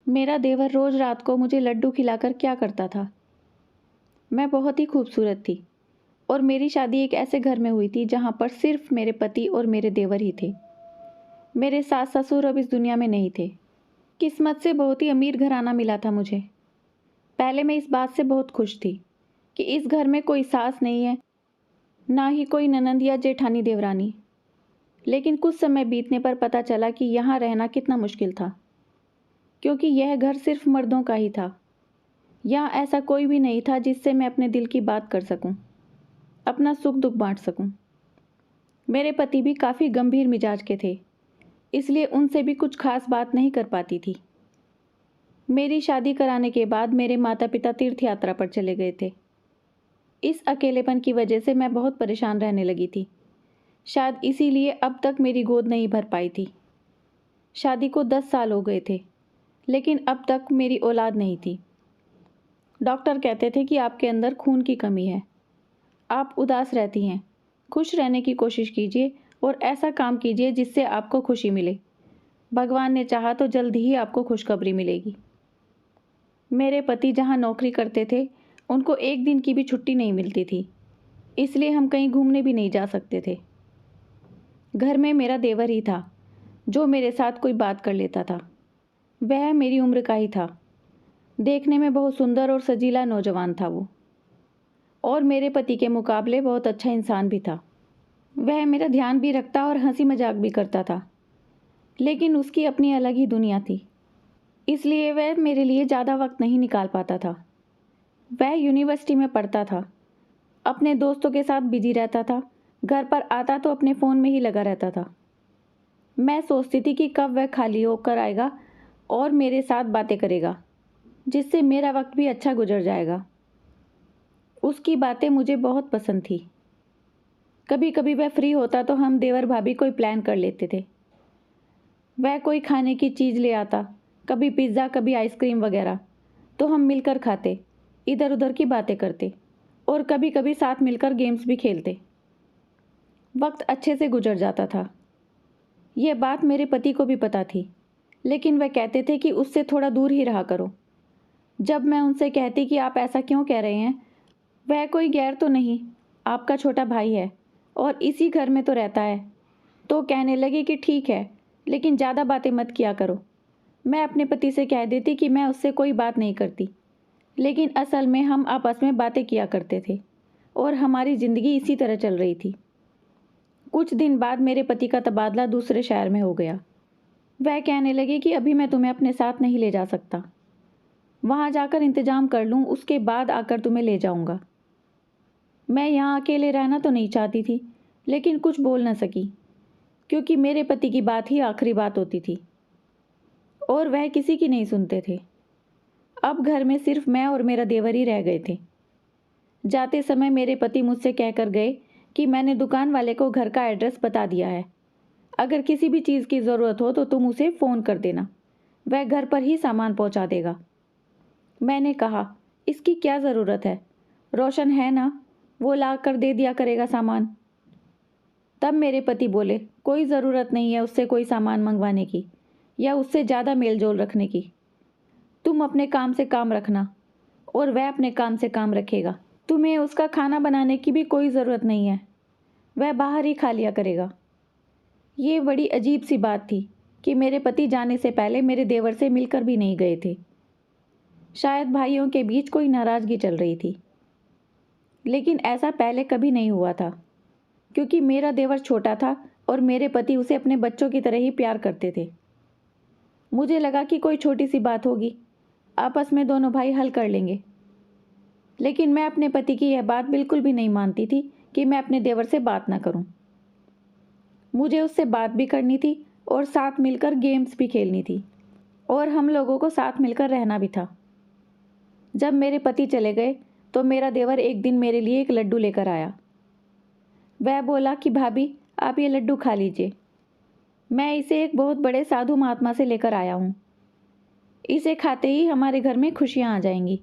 मेरा देवर रोज रात को मुझे लड्डू खिलाकर क्या करता था। मैं बहुत ही खूबसूरत थी और मेरी शादी एक ऐसे घर में हुई थी जहाँ पर सिर्फ मेरे पति और मेरे देवर ही थे। मेरे सास ससुर अब इस दुनिया में नहीं थे। किस्मत से बहुत ही अमीर घराना मिला था मुझे। पहले मैं इस बात से बहुत खुश थी कि इस घर में कोई सास नहीं है, ना ही कोई ननंद या जेठानी देवरानी। लेकिन कुछ समय बीतने पर पता चला कि यहाँ रहना कितना मुश्किल था, क्योंकि यह घर सिर्फ मर्दों का ही था। यहाँ ऐसा कोई भी नहीं था जिससे मैं अपने दिल की बात कर सकूं, अपना सुख दुख बांट सकूं। मेरे पति भी काफ़ी गंभीर मिजाज के थे, इसलिए उनसे भी कुछ खास बात नहीं कर पाती थी। मेरी शादी कराने के बाद मेरे माता पिता तीर्थ यात्रा पर चले गए थे। इस अकेलेपन की वजह से मैं बहुत परेशान रहने लगी थी। शायद इसीलिए अब तक मेरी गोद नहीं भर पाई थी। शादी को 10 साल हो गए थे, लेकिन अब तक मेरी औलाद नहीं थी। डॉक्टर कहते थे कि आपके अंदर खून की कमी है। आप उदास रहती हैं। खुश रहने की कोशिश कीजिए और ऐसा काम कीजिए जिससे आपको खुशी मिले। भगवान ने चाहा तो जल्द ही आपको खुशखबरी मिलेगी। मेरे पति जहाँ नौकरी करते थे, उनको एक दिन की भी छुट्टी नहीं मिलती थी, इसलिए हम कहीं घूमने भी नहीं जा सकते थे। घर में मेरा देवर ही था जो मेरे साथ कोई बात कर लेता था। वह मेरी उम्र का ही था। देखने में बहुत सुंदर और सजीला नौजवान था वो, और मेरे पति के मुकाबले बहुत अच्छा इंसान भी था। वह मेरा ध्यान भी रखता और हंसी मजाक भी करता था, लेकिन उसकी अपनी अलग ही दुनिया थी, इसलिए वह मेरे लिए ज़्यादा वक्त नहीं निकाल पाता था। वह यूनिवर्सिटी में पढ़ता था, अपने दोस्तों के साथ बिजी रहता था। घर पर आता तो अपने फ़ोन में ही लगा रहता था। मैं सोचती थी कि कब वह खाली होकर आएगा और मेरे साथ बातें करेगा, जिससे मेरा वक्त भी अच्छा गुजर जाएगा। उसकी बातें मुझे बहुत पसंद थी। कभी कभी वह फ्री होता तो हम देवर भाभी कोई प्लान कर लेते थे। वह कोई खाने की चीज़ ले आता, कभी पिज़्ज़ा, कभी आइसक्रीम वगैरह, तो हम मिलकर खाते, इधर उधर की बातें करते और कभी कभी साथ मिलकर गेम्स भी खेलते। वक्त अच्छे से गुजर जाता था। यह बात मेरे पति को भी पता थी, लेकिन वह कहते थे कि उससे थोड़ा दूर ही रहा करो। जब मैं उनसे कहती कि आप ऐसा क्यों कह रहे हैं, वह कोई गैर तो नहीं, आपका छोटा भाई है और इसी घर में तो रहता है, तो कहने लगे कि ठीक है, लेकिन ज़्यादा बातें मत किया करो। मैं अपने पति से कह देती कि मैं उससे कोई बात नहीं करती, लेकिन असल में हम आपस में बातें किया करते थे और हमारी ज़िंदगी इसी तरह चल रही थी। कुछ दिन बाद मेरे पति का तबादला दूसरे शहर में हो गया। वह कहने लगे कि अभी मैं तुम्हें अपने साथ नहीं ले जा सकता, वहाँ जाकर इंतज़ाम कर लूँ, उसके बाद आकर तुम्हें ले जाऊँगा। मैं यहाँ अकेले रहना तो नहीं चाहती थी, लेकिन कुछ बोल न सकी, क्योंकि मेरे पति की बात ही आखिरी बात होती थी और वह किसी की नहीं सुनते थे। अब घर में सिर्फ मैं और मेरा देवर ही रह गए थे। जाते समय मेरे पति मुझसे कहकर गए कि मैंने दुकान वाले को घर का एड्रेस बता दिया है। अगर किसी भी चीज़ की ज़रूरत हो तो तुम उसे फ़ोन कर देना, वह घर पर ही सामान पहुंचा देगा। मैंने कहा, इसकी क्या ज़रूरत है, रोशन है ना, वो ला कर दे दिया करेगा सामान। तब मेरे पति बोले, कोई ज़रूरत नहीं है उससे कोई सामान मंगवाने की या उससे ज़्यादा मेल जोल रखने की। तुम अपने काम से काम रखना और वह अपने काम से काम रखेगा। तुम्हें उसका खाना बनाने की भी कोई ज़रूरत नहीं है, वह बाहर ही खा लिया करेगा। ये बड़ी अजीब सी बात थी कि मेरे पति जाने से पहले मेरे देवर से मिलकर भी नहीं गए थे। शायद भाइयों के बीच कोई नाराज़गी चल रही थी, लेकिन ऐसा पहले कभी नहीं हुआ था, क्योंकि मेरा देवर छोटा था और मेरे पति उसे अपने बच्चों की तरह ही प्यार करते थे। मुझे लगा कि कोई छोटी सी बात होगी, आपस में दोनों भाई हल कर लेंगे, लेकिन मैं अपने पति की यह बात बिल्कुल भी नहीं मानती थी कि मैं अपने देवर से बात ना करूं। मुझे उससे बात भी करनी थी और साथ मिलकर गेम्स भी खेलनी थी और हम लोगों को साथ मिलकर रहना भी था। जब मेरे पति चले गए तो मेरा देवर एक दिन मेरे लिए एक लड्डू लेकर आया। वह बोला कि भाभी, आप ये लड्डू खा लीजिए, मैं इसे एक बहुत बड़े साधु महात्मा से लेकर आया हूँ। इसे खाते ही हमारे घर में खुशियाँ आ जाएंगी।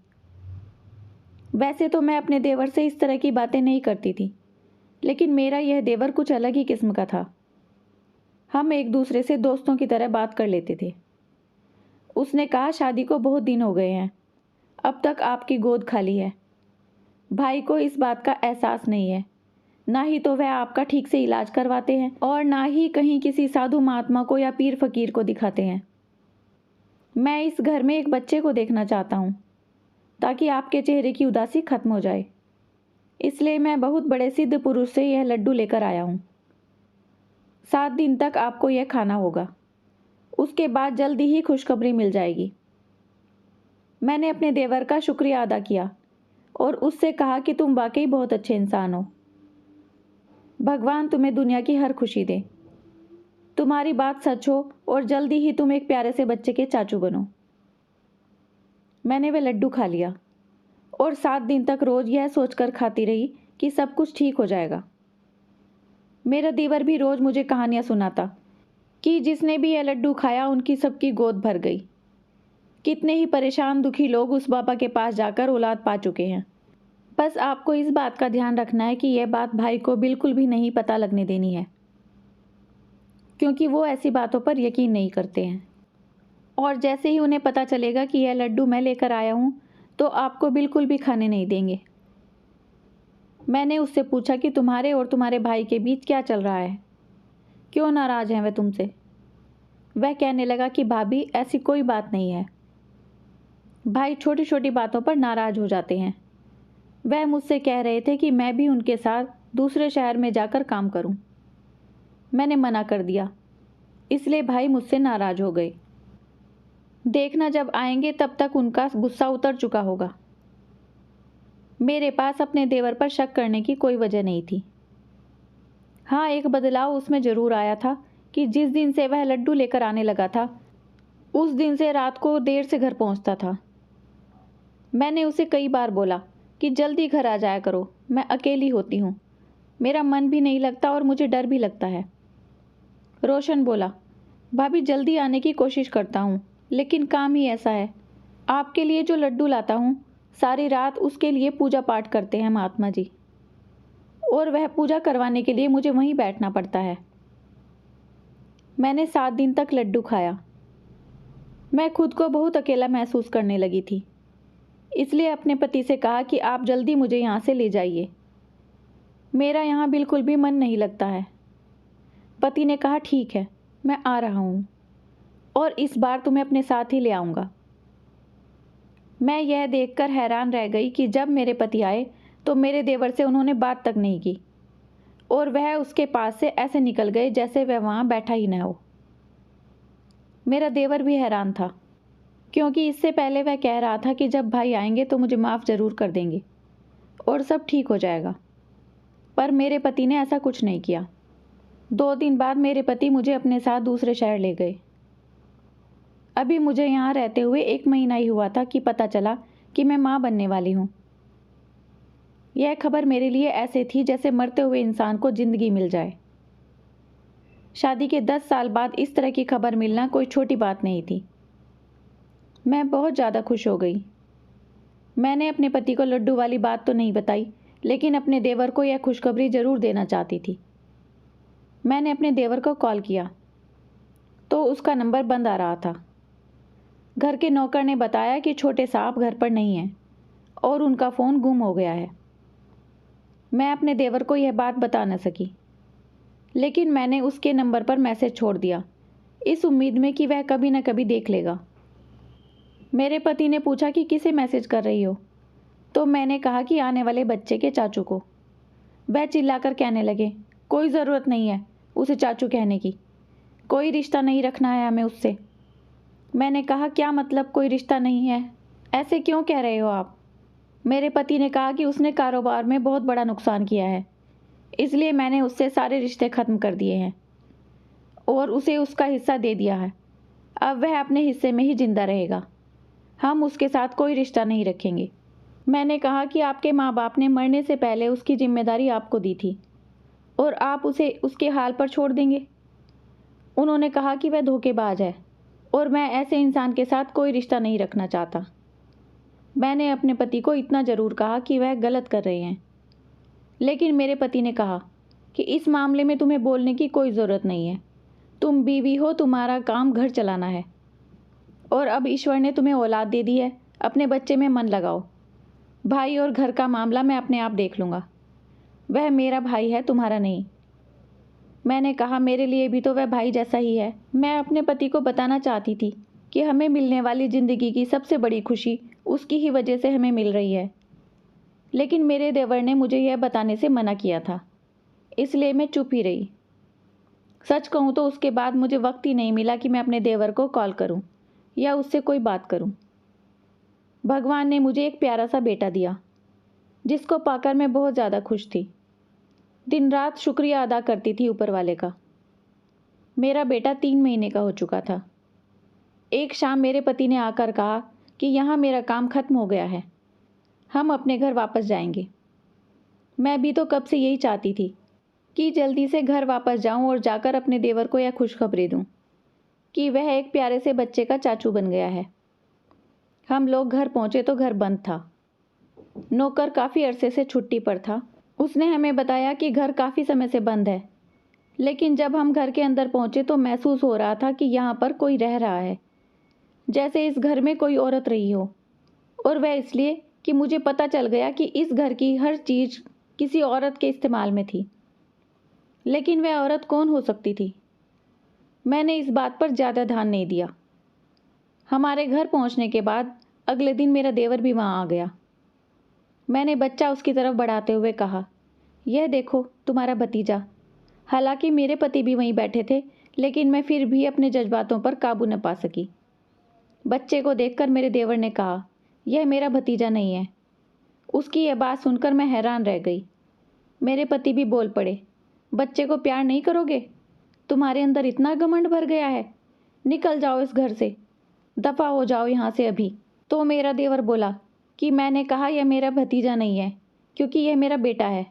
वैसे तो मैं अपने देवर से इस तरह की बातें नहीं करती थी, लेकिन मेरा यह देवर कुछ अलग ही किस्म का था। हम एक दूसरे से दोस्तों की तरह बात कर लेते थे। उसने कहा, शादी को बहुत दिन हो गए हैं, अब तक आपकी गोद खाली है। भाई को इस बात का एहसास नहीं है, ना ही तो वह आपका ठीक से इलाज करवाते हैं और ना ही कहीं किसी साधु महात्मा को या पीर फकीर को दिखाते हैं। मैं इस घर में एक बच्चे को देखना चाहता हूँ ताकि आपके चेहरे की उदासी खत्म हो जाए। इसलिए मैं बहुत बड़े सिद्ध पुरुष से यह लड्डू लेकर आया हूँ। 7 दिन तक आपको यह खाना होगा, उसके बाद जल्दी ही खुशखबरी मिल जाएगी। मैंने अपने देवर का शुक्रिया अदा किया और उससे कहा कि तुम वाकई बहुत अच्छे इंसान हो। भगवान तुम्हें दुनिया की हर खुशी दे। तुम्हारी बात सच हो और जल्दी ही तुम एक प्यारे से बच्चे के चाचू बनो। मैंने वह लड्डू खा लिया और 7 दिन तक रोज यह सोचकर खाती रही कि सब कुछ ठीक हो जाएगा। मेरा देवर भी रोज मुझे कहानियां सुनाता कि जिसने भी यह लड्डू खाया उनकी सबकी गोद भर गई। कितने ही परेशान दुखी लोग उस बाबा के पास जाकर औलाद पा चुके हैं। बस आपको इस बात का ध्यान रखना है कि यह बात भाई को बिल्कुल भी नहीं पता लगने देनी है, क्योंकि वो ऐसी बातों पर यकीन नहीं करते हैं। और जैसे ही उन्हें पता चलेगा कि यह लड्डू मैं लेकर आया हूँ तो आपको बिल्कुल भी खाने नहीं देंगे। मैंने उससे पूछा कि तुम्हारे और तुम्हारे भाई के बीच क्या चल रहा है, क्यों नाराज़ हैं वह तुमसे। वह कहने लगा कि भाभी, ऐसी कोई बात नहीं है। भाई छोटी छोटी बातों पर नाराज़ हो जाते हैं। वह मुझसे कह रहे थे कि मैं भी उनके साथ दूसरे शहर में जाकर काम करूं। मैंने मना कर दिया, इसलिए भाई मुझसे नाराज़ हो गए। देखना जब आएंगे तब तक उनका गुस्सा उतर चुका होगा। मेरे पास अपने देवर पर शक करने की कोई वजह नहीं थी। हाँ, एक बदलाव उसमें ज़रूर आया था कि जिस दिन से वह लड्डू लेकर आने लगा था उस दिन से रात को देर से घर पहुंचता था। मैंने उसे कई बार बोला कि जल्दी घर आ जाया करो, मैं अकेली होती हूँ, मेरा मन भी नहीं लगता और मुझे डर भी लगता है। रोशन बोला, भाभी जल्दी आने की कोशिश करता हूँ, लेकिन काम ही ऐसा है। आपके लिए जो लड्डू लाता हूँ सारी रात उसके लिए पूजा पाठ करते हैं महात्मा जी, और वह पूजा करवाने के लिए मुझे वहीं बैठना पड़ता है। मैंने 7 दिन तक लड्डू खाया। मैं खुद को बहुत अकेला महसूस करने लगी थी, इसलिए अपने पति से कहा कि आप जल्दी मुझे यहाँ से ले जाइए, मेरा यहाँ बिल्कुल भी मन नहीं लगता है। पति ने कहा, ठीक है, मैं आ रहा हूँ और इस बार तुम्हें अपने साथ ही ले आऊँगा। मैं यह देखकर हैरान रह गई कि जब मेरे पति आए तो मेरे देवर से उन्होंने बात तक नहीं की और वह उसके पास से ऐसे निकल गए जैसे वह वहाँ बैठा ही न हो। मेरा देवर भी हैरान था, क्योंकि इससे पहले वह कह रहा था कि जब भाई आएंगे तो मुझे माफ़ ज़रूर कर देंगे और सब ठीक हो जाएगा, पर मेरे पति ने ऐसा कुछ नहीं किया। 2 दिन बाद मेरे पति मुझे अपने साथ दूसरे शहर ले गए। अभी मुझे यहाँ रहते हुए 1 महीना ही हुआ था कि पता चला कि मैं माँ बनने वाली हूँ। यह खबर मेरे लिए ऐसे थी जैसे मरते हुए इंसान को जिंदगी मिल जाए। शादी के 10 साल बाद इस तरह की खबर मिलना कोई छोटी बात नहीं थी। मैं बहुत ज़्यादा खुश हो गई। मैंने अपने पति को लड्डू वाली बात तो नहीं बताई, लेकिन अपने देवर को यह खुशखबरी ज़रूर देना चाहती थी। मैंने अपने देवर को कॉल किया तो उसका नंबर बंद आ रहा था। घर के नौकर ने बताया कि छोटे साहब घर पर नहीं हैं और उनका फ़ोन गुम हो गया है। मैं अपने देवर को यह बात बता न सकी, लेकिन मैंने उसके नंबर पर मैसेज छोड़ दिया, इस उम्मीद में कि वह कभी न कभी देख लेगा। मेरे पति ने पूछा कि किसे मैसेज कर रही हो, तो मैंने कहा कि आने वाले बच्चे के चाचू को। वह चिल्लाकर कहने लगे, कोई ज़रूरत नहीं है उसे चाचू कहने की, कोई रिश्ता नहीं रखना है हमें उससे। मैंने कहा, क्या मतलब कोई रिश्ता नहीं है, ऐसे क्यों कह रहे हो आप? मेरे पति ने कहा कि उसने कारोबार में बहुत बड़ा नुकसान किया है, इसलिए मैंने उससे सारे रिश्ते ख़त्म कर दिए हैं और उसे उसका हिस्सा दे दिया है। अब वह अपने हिस्से में ही जिंदा रहेगा, हम उसके साथ कोई रिश्ता नहीं रखेंगे। मैंने कहा कि आपके माँ बाप ने मरने से पहले उसकी जिम्मेदारी आपको दी थी और आप उसे उसके हाल पर छोड़ देंगे। उन्होंने कहा कि वह धोखेबाज है और मैं ऐसे इंसान के साथ कोई रिश्ता नहीं रखना चाहता। मैंने अपने पति को इतना ज़रूर कहा कि वह गलत कर रहे हैं, लेकिन मेरे पति ने कहा कि इस मामले में तुम्हें बोलने की कोई ज़रूरत नहीं है, तुम बीवी हो, तुम्हारा काम घर चलाना है और अब ईश्वर ने तुम्हें औलाद दे दी है, अपने बच्चे में मन लगाओ। भाई और घर का मामला मैं अपने आप देख लूँगा। वह मेरा भाई है, तुम्हारा नहीं। मैंने कहा, मेरे लिए भी तो वह भाई जैसा ही है। मैं अपने पति को बताना चाहती थी कि हमें मिलने वाली ज़िंदगी की सबसे बड़ी खुशी उसकी ही वजह से हमें मिल रही है। लेकिन मेरे देवर ने मुझे यह बताने से मना किया था, इसलिए मैं चुप ही रही। सच कहूँ तो उसके बाद मुझे वक्त ही नहीं मिला कि मैं अपने देवर को कॉल करूँ या उससे कोई बात करूँ। भगवान ने मुझे एक प्यारा सा बेटा दिया, जिसको पाकर मैं बहुत ज़्यादा खुश थी। दिन रात शुक्रिया अदा करती थी ऊपर वाले का। मेरा बेटा 3 महीने का हो चुका था। एक शाम मेरे पति ने आकर कहा कि यहाँ मेरा काम खत्म हो गया है, हम अपने घर वापस जाएंगे। मैं भी तो कब से यही चाहती थी कि जल्दी से घर वापस जाऊं और जाकर अपने देवर को यह खुशखबरी दूं कि वह एक प्यारे से बच्चे का चाचू बन गया है। हम लोग घर पहुंचे तो घर बंद था। नौकर काफ़ी अरसे से छुट्टी पर था। उसने हमें बताया कि घर काफ़ी समय से बंद है, लेकिन जब हम घर के अंदर पहुंचे तो महसूस हो रहा था कि यहाँ पर कोई रह रहा है, जैसे इस घर में कोई औरत रही हो। और वह इसलिए कि मुझे पता चल गया कि इस घर की हर चीज़ किसी औरत के इस्तेमाल में थी। लेकिन वह औरत कौन हो सकती थी? मैंने इस बात पर ज़्यादा ध्यान नहीं दिया। हमारे घर पहुंचने के बाद अगले दिन मेरा देवर भी वहाँ आ गया। मैंने बच्चा उसकी तरफ बढ़ाते हुए कहा, यह देखो तुम्हारा भतीजा। हालांकि मेरे पति भी वहीं बैठे थे, लेकिन मैं फिर भी अपने जज्बातों पर काबू न पा सकी। बच्चे को देखकर मेरे देवर ने कहा, यह मेरा भतीजा नहीं है। उसकी यह बात सुनकर मैं हैरान रह गई। मेरे पति भी बोल पड़े, बच्चे को प्यार नहीं करोगे? तुम्हारे अंदर इतना घमंड भर गया है? निकल जाओ इस घर से, दफ़ा हो जाओ यहाँ से अभी। तो मेरा देवर बोला कि मैंने कहा यह मेरा भतीजा नहीं है, क्योंकि यह मेरा बेटा है।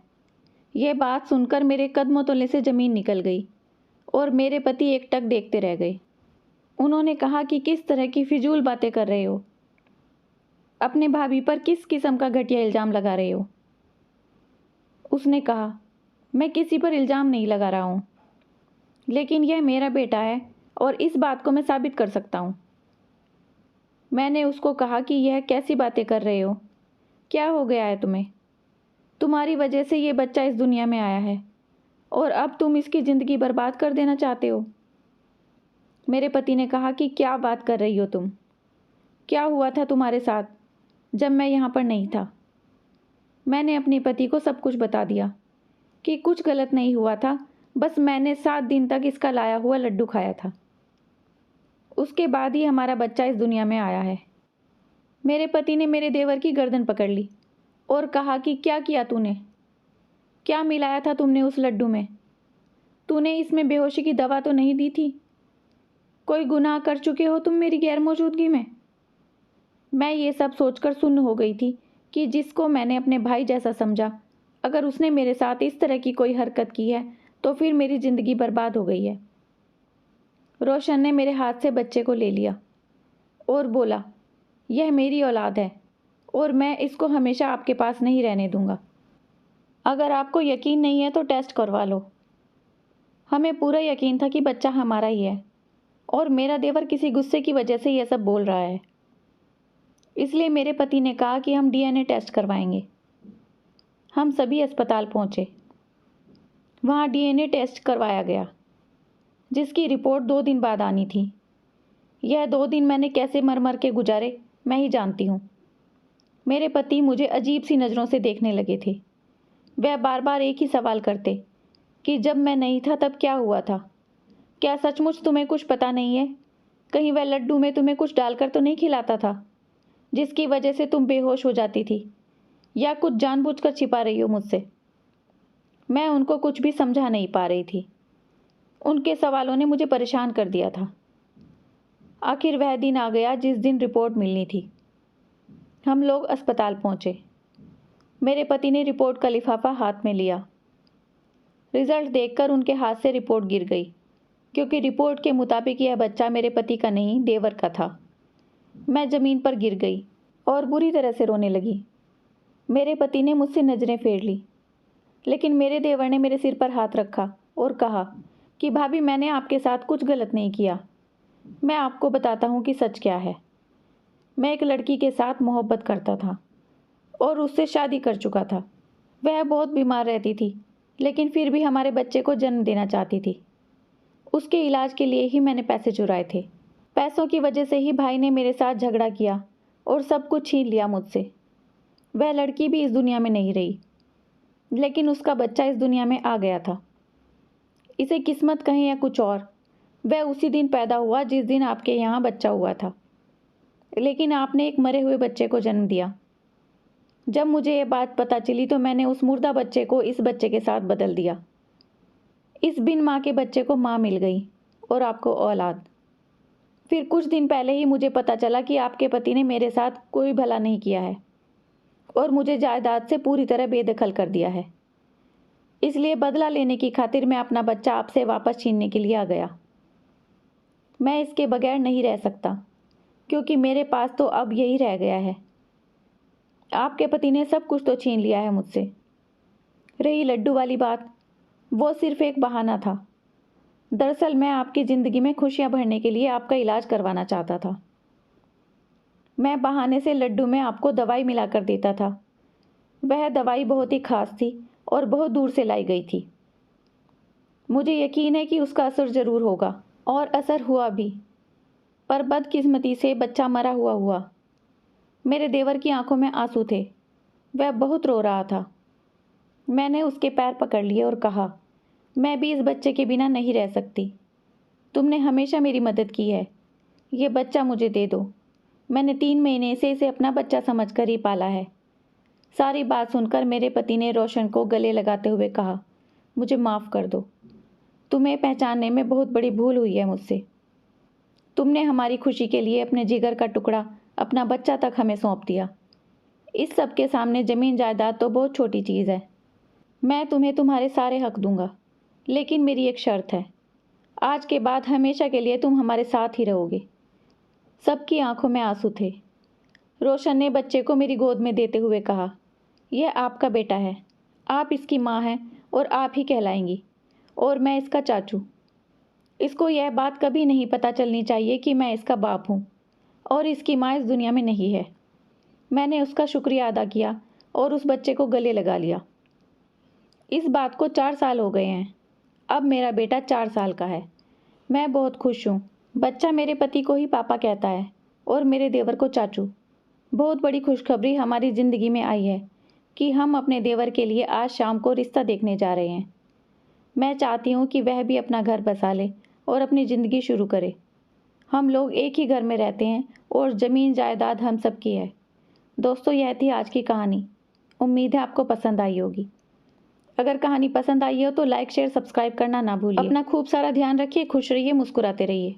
यह बात सुनकर मेरे कदमों तले से ज़मीन निकल गई और मेरे पति एकटक देखते रह गए। उन्होंने कहा कि किस तरह की फिजूल बातें कर रहे हो, अपने भाभी पर किस किस्म का घटिया इल्ज़ाम लगा रहे हो। उसने कहा, मैं किसी पर इल्ज़ाम नहीं लगा रहा हूँ, लेकिन यह मेरा बेटा है और इस बात को मैं साबित कर सकता हूँ। मैंने उसको कहा कि यह कैसी बातें कर रहे हो, क्या हो गया है तुम्हें? तुम्हारी वजह से ये बच्चा इस दुनिया में आया है और अब तुम इसकी ज़िंदगी बर्बाद कर देना चाहते हो। मेरे पति ने कहा कि क्या बात कर रही हो तुम? क्या हुआ था तुम्हारे साथ जब मैं यहाँ पर नहीं था? मैंने अपने पति को सब कुछ बता दिया कि कुछ गलत नहीं हुआ था, बस मैंने 7 दिन तक इसका लाया हुआ लड्डू खाया था। उसके बाद ही हमारा बच्चा इस दुनिया में आया है। मेरे पति ने मेरे देवर की गर्दन पकड़ ली और कहा कि क्या किया तूने? क्या मिलाया था तुमने उस लड्डू में? तूने इसमें बेहोशी की दवा तो नहीं दी थी? कोई गुनाह कर चुके हो तुम मेरी गैर मौजूदगी में? मैं ये सब सोचकर सुन्न हो गई थी कि जिसको मैंने अपने भाई जैसा समझा, अगर उसने मेरे साथ इस तरह की कोई हरकत की है तो फिर मेरी ज़िंदगी बर्बाद हो गई है। रोशन ने मेरे हाथ से बच्चे को ले लिया और बोला, यह मेरी औलाद है और मैं इसको हमेशा आपके पास नहीं रहने दूंगा। अगर आपको यकीन नहीं है तो टेस्ट करवा लो। हमें पूरा यकीन था कि बच्चा हमारा ही है और मेरा देवर किसी गुस्से की वजह से यह सब बोल रहा है। इसलिए मेरे पति ने कहा कि हम डीएनए टेस्ट करवाएंगे। हम सभी अस्पताल पहुंचे। वहाँ डीएनए टेस्ट करवाया गया, जिसकी रिपोर्ट 2 दिन बाद आनी थी। यह 2 दिन मैंने कैसे मर मर के गुजारे मैं ही जानती हूँ। मेरे पति मुझे अजीब सी नज़रों से देखने लगे थे। वह बार बार एक ही सवाल करते कि जब मैं नहीं था तब क्या हुआ था? क्या सचमुच तुम्हें कुछ पता नहीं है? कहीं वह लड्डू में तुम्हें कुछ डालकर तो नहीं खिलाता था, जिसकी वजह से तुम बेहोश हो जाती थी? या कुछ जानबूझकर छिपा रही हो मुझसे? मैं उनको कुछ भी समझा नहीं पा रही थी। उनके सवालों ने मुझे परेशान कर दिया था। आखिर वह दिन आ गया जिस दिन रिपोर्ट मिलनी थी। हम लोग अस्पताल पहुँचे। मेरे पति ने रिपोर्ट का लिफाफा हाथ में लिया। रिजल्ट देखकर उनके हाथ से रिपोर्ट गिर गई, क्योंकि रिपोर्ट के मुताबिक यह बच्चा मेरे पति का नहीं, देवर का था। मैं ज़मीन पर गिर गई और बुरी तरह से रोने लगी। मेरे पति ने मुझसे नज़रें फेर ली, लेकिन मेरे देवर ने मेरे सिर पर हाथ रखा और कहा कि भाभी, मैंने आपके साथ कुछ गलत नहीं किया। मैं आपको बताता हूँ कि सच क्या है। मैं एक लड़की के साथ मोहब्बत करता था और उससे शादी कर चुका था। वह बहुत बीमार रहती थी, लेकिन फिर भी हमारे बच्चे को जन्म देना चाहती थी। उसके इलाज के लिए ही मैंने पैसे चुराए थे। पैसों की वजह से ही भाई ने मेरे साथ झगड़ा किया और सब कुछ छीन लिया मुझसे। वह लड़की भी इस दुनिया में नहीं रही, लेकिन उसका बच्चा इस दुनिया में आ गया था। इसे किस्मत कहें या कुछ और, वह उसी दिन पैदा हुआ जिस दिन आपके यहाँ बच्चा हुआ था। लेकिन आपने एक मरे हुए बच्चे को जन्म दिया। जब मुझे ये बात पता चली तो मैंने उस मुर्दा बच्चे को इस बच्चे के साथ बदल दिया। इस बिन माँ के बच्चे को माँ मिल गई और आपको औलाद। फिर कुछ दिन पहले ही मुझे पता चला कि आपके पति ने मेरे साथ कोई भला नहीं किया है और मुझे जायदाद से पूरी तरह बेदखल कर दिया है। इसलिए बदला लेने की खातिर मैं अपना बच्चा आपसे वापस छीनने के लिए आ गया। मैं इसके बगैर नहीं रह सकता, क्योंकि मेरे पास तो अब यही रह गया है। आपके पति ने सब कुछ तो छीन लिया है मुझसे। रही लड्डू वाली बात, वो सिर्फ एक बहाना था। दरअसल मैं आपकी ज़िंदगी में खुशियाँ भरने के लिए आपका इलाज करवाना चाहता था। मैं बहाने से लड्डू में आपको दवाई मिलाकर देता था। वह दवाई बहुत ही खास थी और बहुत दूर से लाई गई थी। मुझे यकीन है कि उसका असर ज़रूर होगा, और असर हुआ भी। पर बदकिस्मती से बच्चा मरा हुआ। मेरे देवर की आंखों में आंसू थे। वह बहुत रो रहा था। मैंने उसके पैर पकड़ लिए और कहा, मैं भी इस बच्चे के बिना नहीं रह सकती। तुमने हमेशा मेरी मदद की है। ये बच्चा मुझे दे दो। मैंने 3 महीने से इसे अपना बच्चा समझकर ही पाला है। सारी बात सुनकर मेरे पति ने रोशन को गले लगाते हुए कहा, मुझे माफ़ कर दो। तुम्हें पहचानने में बहुत बड़ी भूल हुई है मुझसे। तुमने हमारी खुशी के लिए अपने जिगर का टुकड़ा, अपना बच्चा तक हमें सौंप दिया। इस सब के सामने ज़मीन जायदाद तो बहुत छोटी चीज़ है। मैं तुम्हें तुम्हारे सारे हक दूंगा, लेकिन मेरी एक शर्त है। आज के बाद हमेशा के लिए तुम हमारे साथ ही रहोगे। सबकी आंखों में आंसू थे। रोशन ने बच्चे को मेरी गोद में देते हुए कहा, यह आपका बेटा है। आप इसकी माँ हैं और आप ही कहलाएंगी, और मैं इसका चाचू। इसको यह बात कभी नहीं पता चलनी चाहिए कि मैं इसका बाप हूँ और इसकी माँ इस दुनिया में नहीं है। मैंने उसका शुक्रिया अदा किया और उस बच्चे को गले लगा लिया। इस बात को 4 साल हो गए हैं। अब मेरा बेटा 4 साल का है। मैं बहुत खुश हूँ। बच्चा मेरे पति को ही पापा कहता है और मेरे देवर को चाचू। बहुत बड़ी खुशखबरी हमारी ज़िंदगी में आई है कि हम अपने देवर के लिए आज शाम को रिश्ता देखने जा रहे हैं। मैं चाहती हूँ कि वह भी अपना घर बसा ले और अपनी ज़िंदगी शुरू करे। हम लोग एक ही घर में रहते हैं और ज़मीन जायदाद हम सब की है। दोस्तों, यह थी आज की कहानी। उम्मीद है आपको पसंद आई होगी। अगर कहानी पसंद आई हो तो लाइक, शेयर, सब्सक्राइब करना ना भूलिए। अपना खूब सारा ध्यान रखिए, खुश रहिए, मुस्कुराते रहिए।